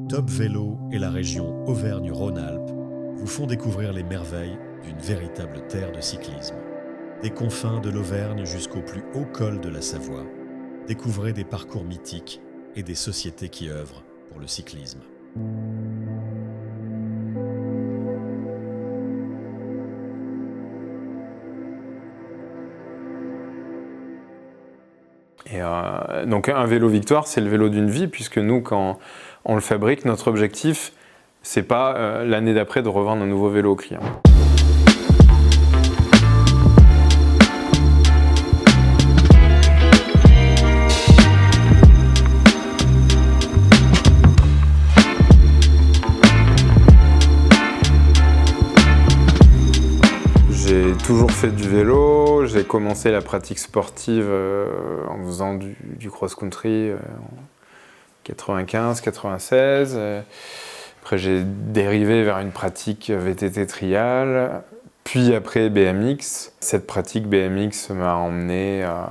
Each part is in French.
Top Vélo et la région Auvergne-Rhône-Alpes vous font découvrir les merveilles d'une véritable terre de cyclisme. Des confins de l'Auvergne jusqu'au plus haut col de la Savoie, découvrez des parcours mythiques et des sociétés qui œuvrent pour le cyclisme. Donc un vélo Victoire, c'est le vélo d'une vie, puisque nous, quand on le fabrique, notre objectif, c'est pas l'année d'après de revendre un nouveau vélo au client. J'ai toujours fait du vélo, j'ai commencé la pratique sportive en faisant du cross-country en 95-96. Après j'ai dérivé vers une pratique VTT trial, puis après BMX. Cette pratique BMX m'a emmené à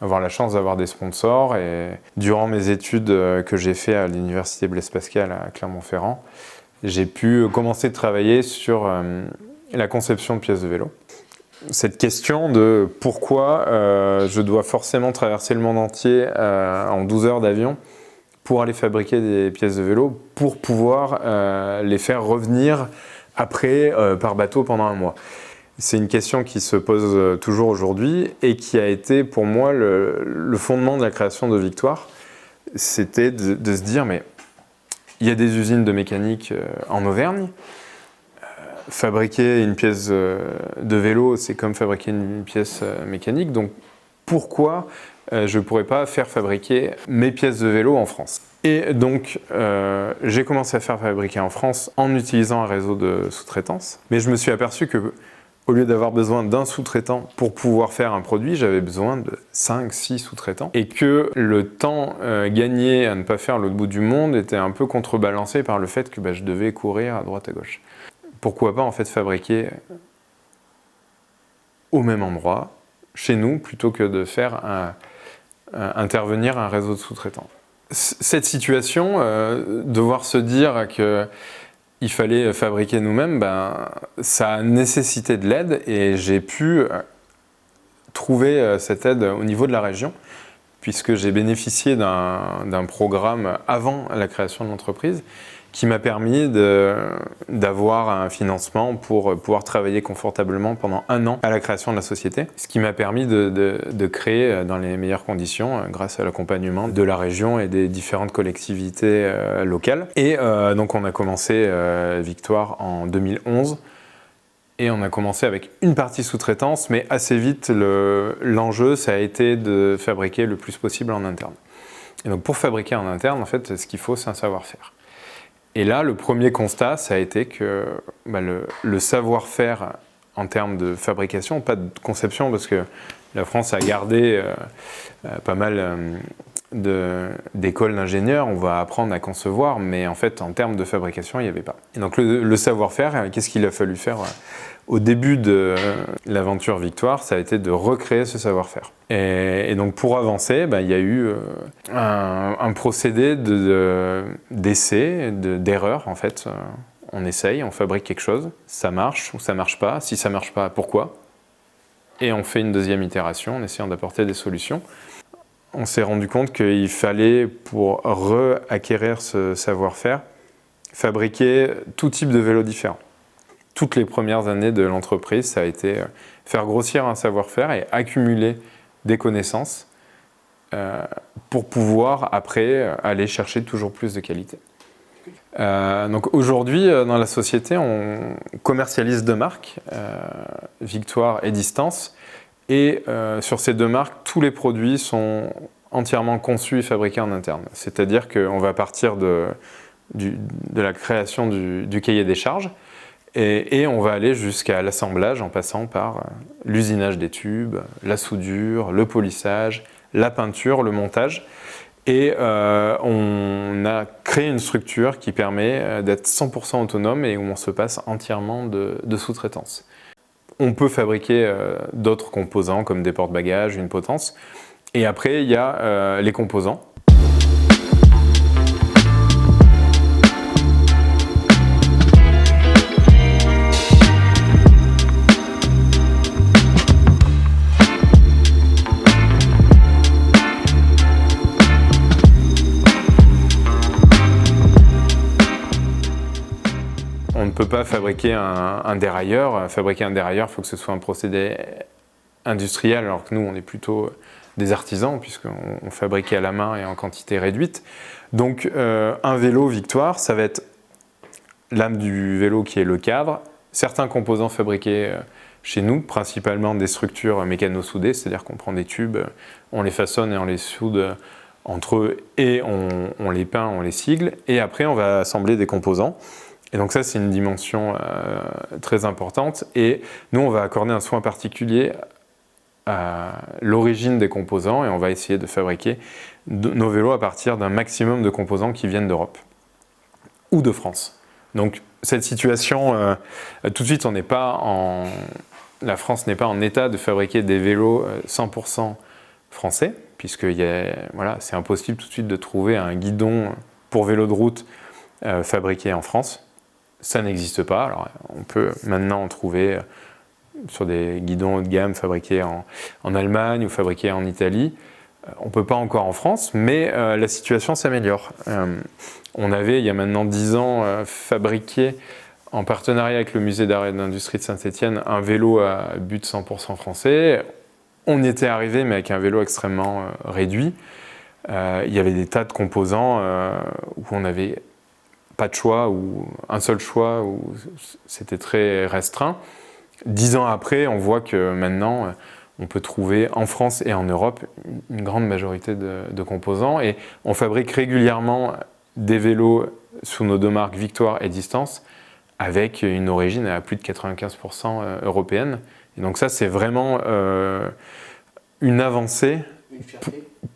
avoir la chance d'avoir des sponsors, et durant mes études que j'ai fait à l'université Blaise Pascal à Clermont-Ferrand, j'ai pu commencer de travailler sur la conception de pièces de vélo. Cette question de pourquoi je dois forcément traverser le monde entier en 12 heures d'avion pour aller fabriquer des pièces de vélo, pour pouvoir les faire revenir après par bateau pendant un mois. C'est une question qui se pose toujours aujourd'hui et qui a été pour moi le fondement de la création de Victoire. C'était de se dire, mais il y a des usines de mécanique en Auvergne. Fabriquer une pièce de vélo, c'est comme fabriquer une pièce mécanique. Donc pourquoi je ne pourrais pas faire fabriquer mes pièces de vélo en France? Et donc j'ai commencé à faire fabriquer en France en utilisant un réseau de sous-traitance. Mais je me suis aperçu que au lieu d'avoir besoin d'un sous-traitant pour pouvoir faire un produit, j'avais besoin de 5-6 sous-traitants. Et que le temps gagné à ne pas faire l'autre bout du monde était un peu contrebalancé par le fait que je devais courir à droite à gauche. Pourquoi pas en fait fabriquer au même endroit, chez nous, plutôt que de faire intervenir un réseau de sous-traitants. Cette situation, devoir se dire qu'il fallait fabriquer nous-mêmes, ça a nécessité de l'aide, et j'ai pu trouver cette aide au niveau de la région, puisque j'ai bénéficié d'un programme avant la création de l'entreprise, qui m'a permis d'avoir un financement pour pouvoir travailler confortablement pendant 1 an à la création de la société, ce qui m'a permis de créer dans les meilleures conditions grâce à l'accompagnement de la région et des différentes collectivités locales. Et donc on a commencé Victoire en 2011, et on a commencé avec une partie sous-traitance, mais assez vite l'enjeu ça a été de fabriquer le plus possible en interne. Et donc pour fabriquer en interne, en fait, ce qu'il faut, c'est un savoir-faire. Et là, le premier constat, ça a été que le savoir-faire en termes de fabrication, pas de conception, parce que la France a gardé pas mal d'écoles d'ingénieurs, on va apprendre à concevoir, mais en fait, en termes de fabrication, il n'y avait pas. Et donc le savoir-faire, qu'est-ce qu'il a fallu faire au début de l'aventure Victoire? Ça a été de recréer ce savoir-faire. Et donc pour avancer, il y a eu un procédé d'essai, d'erreur en fait. On essaye, on fabrique quelque chose, ça marche ou ça marche pas. Si ça marche pas, pourquoi? Et on fait une deuxième itération en essayant d'apporter des solutions. On s'est rendu compte qu'il fallait, pour re-acquérir ce savoir-faire, fabriquer tout type de vélo différent. Toutes les premières années de l'entreprise, ça a été faire grossir un savoir-faire et accumuler des connaissances pour pouvoir après aller chercher toujours plus de qualité. Donc aujourd'hui, dans la société, on commercialise 2 marques, Victoire et Distance. Et sur ces 2 marques, tous les produits sont entièrement conçus et fabriqués en interne. C'est-à-dire qu'on va partir de la création du cahier des charges, et on va aller jusqu'à l'assemblage en passant par l'usinage des tubes, la soudure, le polissage, la peinture, le montage. Et on a créé une structure qui permet d'être 100% autonome et où on se passe entièrement de sous-traitance. On peut fabriquer d'autres composants comme des porte-bagages, une potence. Et après, il y a les composants. on ne peut pas fabriquer un dérailleur. Fabriquer un dérailleur, il faut que ce soit un procédé industriel, alors que nous, on est plutôt des artisans, puisqu'on fabriquait à la main et en quantité réduite. Donc, un vélo Victoire, ça va être l'âme du vélo qui est le cadre, certains composants fabriqués chez nous, principalement des structures mécano-soudées, c'est-à-dire qu'on prend des tubes, on les façonne et on les soude entre eux et on les peint, on les sigle, et après on va assembler des composants. Et donc ça, c'est une dimension très importante, et nous, on va accorder un soin particulier à l'origine des composants, et on va essayer de fabriquer nos vélos à partir d'un maximum de composants qui viennent d'Europe ou de France. Donc cette situation, tout de suite, la France n'est pas en état de fabriquer des vélos 100% français, puisque c'est impossible tout de suite de trouver un guidon pour vélo de route fabriqué en France. Ça n'existe pas. Alors, on peut maintenant en trouver sur des guidons haut de gamme fabriqués en Allemagne ou fabriqués en Italie. On ne peut pas encore en France, mais la situation s'améliore. On avait, il y a maintenant 10 ans, fabriqué en partenariat avec le musée d'art et d'industrie de Saint-Étienne un vélo à but 100% français. On y était arrivé, mais avec un vélo extrêmement réduit. Il y avait des tas de composants où on n'avait pas de choix, ou un seul choix, où c'était très restreint. 10 ans après, on voit que maintenant, on peut trouver en France et en Europe une grande majorité de composants, et on fabrique régulièrement des vélos sous nos deux marques Victoire et Distance avec une origine à plus de 95% européenne. Et donc ça, c'est vraiment une avancée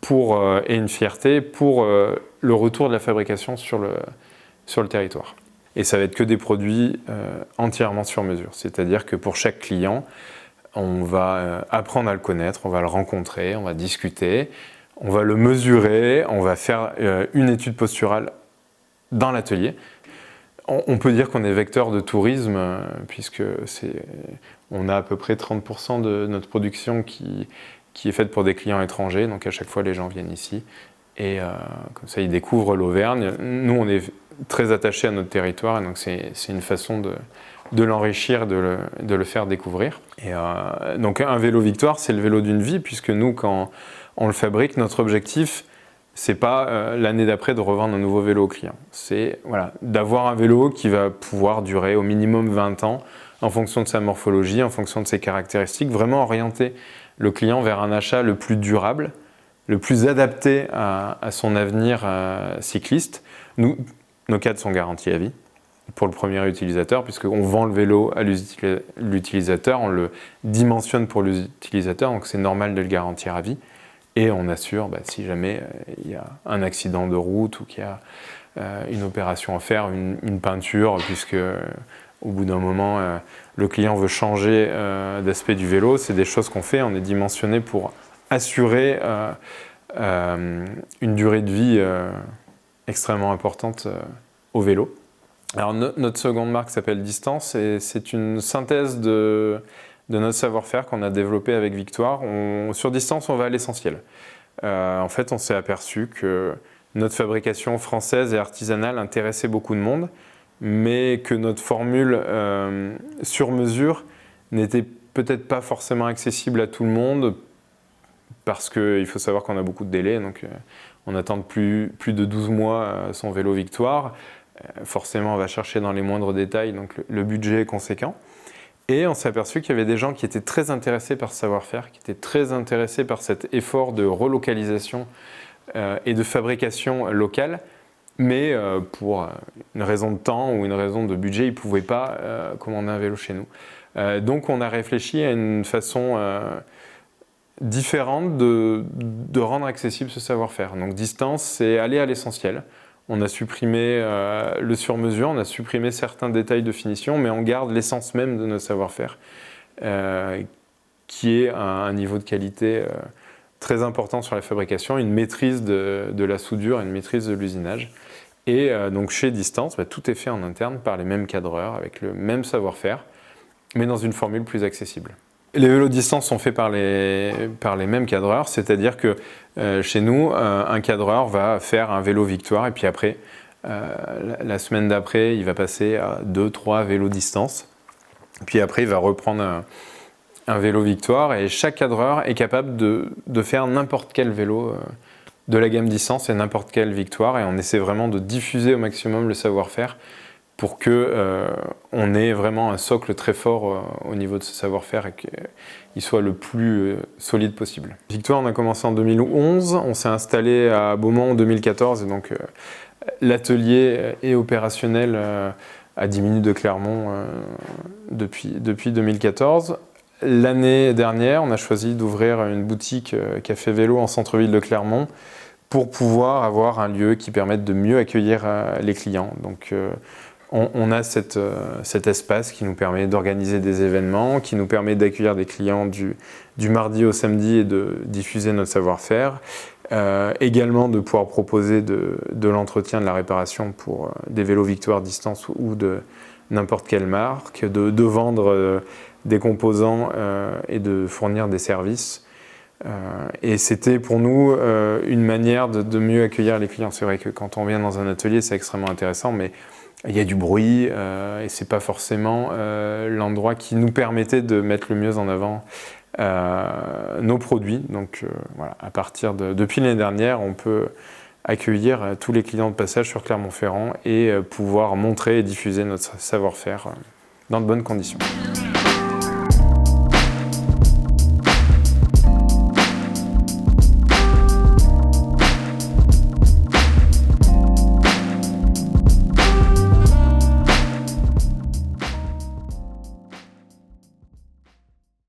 et une fierté pour le retour de la fabrication sur le territoire. Et ça va être que des produits entièrement sur mesure. C'est-à-dire que pour chaque client, on va apprendre à le connaître, on va le rencontrer, on va discuter, on va le mesurer, on va faire une étude posturale dans l'atelier. On peut dire qu'on est vecteur de tourisme, puisque on a à peu près 30% de notre production qui est faite pour des clients étrangers. Donc à chaque fois, les gens viennent ici et comme ça, ils découvrent l'Auvergne. Nous, on est très attachés à notre territoire, et donc c'est une façon de l'enrichir, de le faire découvrir. Et donc un vélo Victoire, c'est le vélo d'une vie, puisque nous, quand on le fabrique, notre objectif, c'est pas l'année d'après de revendre un nouveau vélo au client. C'est d'avoir un vélo qui va pouvoir durer au minimum 20 ans en fonction de sa morphologie, en fonction de ses caractéristiques, vraiment orienter le client vers un achat le plus durable, le plus adapté à son avenir cycliste. Nos cadres sont garantis à vie pour le premier utilisateur, puisqu'on vend le vélo à l'utilisateur, on le dimensionne pour l'utilisateur, donc c'est normal de le garantir à vie. Et on assure, si jamais il y a un accident de route ou qu'il y a une opération à faire, une peinture, puisque au bout d'un moment, le client veut changer d'aspect du vélo, c'est des choses qu'on fait, on est dimensionné pour assurer une durée de vie extrêmement importante au vélo. Alors notre seconde marque s'appelle Distance, et c'est une synthèse de notre savoir-faire qu'on a développé avec Victoire. Sur Distance, on va à l'essentiel. En fait, on s'est aperçu que notre fabrication française et artisanale intéressait beaucoup de monde, mais que notre formule sur mesure n'était peut-être pas forcément accessible à tout le monde, parce qu'il faut savoir qu'on a beaucoup de délais, donc on attend plus de 12 mois son vélo Victoire. Forcément, on va chercher dans les moindres détails, donc le budget est conséquent. Et on s'est aperçu qu'il y avait des gens qui étaient très intéressés par ce savoir-faire, qui étaient très intéressés par cet effort de relocalisation et de fabrication locale, mais pour une raison de temps ou une raison de budget, ils ne pouvaient pas commander un vélo chez nous. Donc on a réfléchi à une façon différente de rendre accessible ce savoir-faire. Donc Distance, c'est aller à l'essentiel. On a supprimé le sur-mesure, on a supprimé certains détails de finition, mais on garde l'essence même de notre savoir-faire, qui est un niveau de qualité très important sur la fabrication, une maîtrise de la soudure, une maîtrise de l'usinage. Et donc chez Distance, tout est fait en interne par les mêmes cadreurs, avec le même savoir-faire, mais dans une formule plus accessible. Les vélos Distance sont faits par les mêmes cadreurs, c'est-à-dire que chez nous, un cadreur va faire un vélo Victoire et puis après La semaine d'après, il va passer à 2-3 vélos distance. Puis après, il va reprendre un vélo victoire et chaque cadreur est capable de faire n'importe quel vélo de la gamme distance et n'importe quelle victoire. Et on essaie vraiment de diffuser au maximum le savoir-faire pour qu'on ait vraiment un socle très fort au niveau de ce savoir-faire et qu'il soit le plus solide possible. Victoire, on a commencé en 2011, on s'est installé à Beaumont en 2014 et donc l'atelier est opérationnel à 10 minutes de Clermont depuis 2014. L'année dernière, on a choisi d'ouvrir une boutique café vélo en centre-ville de Clermont pour pouvoir avoir un lieu qui permette de mieux accueillir les clients. Donc, on a cet espace qui nous permet d'organiser des événements, qui nous permet d'accueillir des clients du mardi au samedi et de diffuser notre savoir-faire. Également de pouvoir proposer de l'entretien, de la réparation pour des vélos Victoire distance ou de n'importe quelle marque, de vendre des composants et de fournir des services. Et c'était pour nous une manière de mieux accueillir les clients. C'est vrai que quand on vient dans un atelier, c'est extrêmement intéressant, mais il y a du bruit et c'est pas forcément l'endroit qui nous permettait de mettre le mieux en avant nos produits. Donc voilà, depuis l'année dernière, on peut accueillir tous les clients de passage sur Clermont-Ferrand et pouvoir montrer et diffuser notre savoir-faire dans de bonnes conditions.